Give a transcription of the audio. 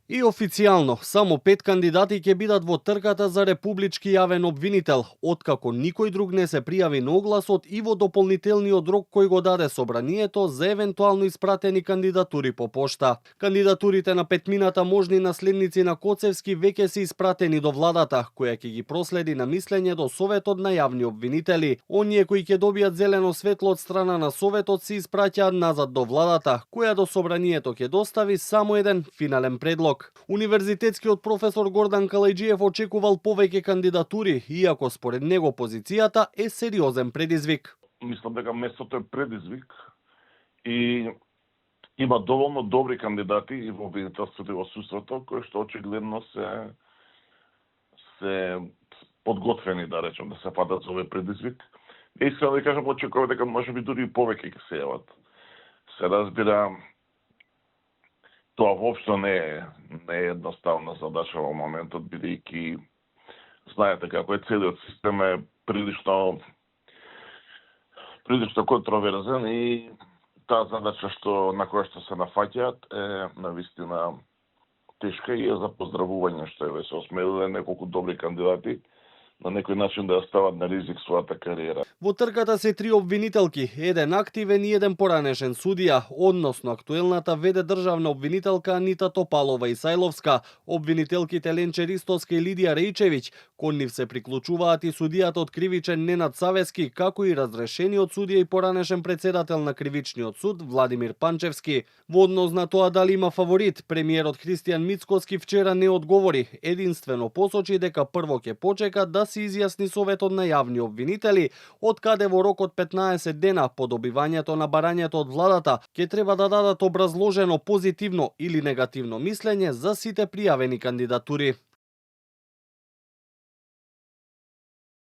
И официјално, само 5 кандидати ќе бидат во трката за републички јавен обвинител, откако никој друг не се пријави на огласот и во дополнителниот рок кој го даде собранието за евентуално испратени кандидатури по пошта. Кандидатурите на петмината можни наследници на Коцевски веќе се испратени до владата, која ќе ги проследи на мислење до Советот на јавни обвинители. Оние кои ќе добијат зелено светло од страна на Советот се испраќаат назад до владата, која до собранието ќе достави само еден финален предлог. Универзитетскиот професор Гордан Калајџиев очекувал повеќе кандидатури, иако според него позицијата е сериозен предизвик. Мислам дека местото е предизвик и има доволно добри кандидати и во обвинителството и во судството, кои што очигледно се подготвени, да речем, да се фатат за овој предизвик. Искрено да кажам, очекувам дека можеби дури и повеќе ќе се јават. Се разбира, тоа воопшто не е едноставна задача во моментот, бидејќи знаете како е целиот систем е прилично контроверзен и таа задача на која што се нафаќаат е навистина тешка и е за поздравување што е се осмелиле неколку добри кандидати на некој начин да ја стават на ризик својата кариера. Во трката се 3 обвинителки, еден активен и еден поранешен судија, односно актуелната веде државна обвинителка Анита Топалова Исајловска, обвинителките Ленче Ристовска и Лидија Рејчевиќ, кон нив се приклучуваат и судијата од кривичен Ненад Савески, како и разрешениот судија и поранешен председател на кривичниот суд Владимир Панчевски. Во однос на тоа дали има фаворит, премиерот Христијан Мицкоски вчера не одговори, единствено посочи дека прво ќе почека да се изјасни Советот на јавни обвинители, од каде во рок од 15 дена по добивањето на барањето од владата ќе треба да дадат образложено позитивно или негативно мислење за сите пријавени кандидатури.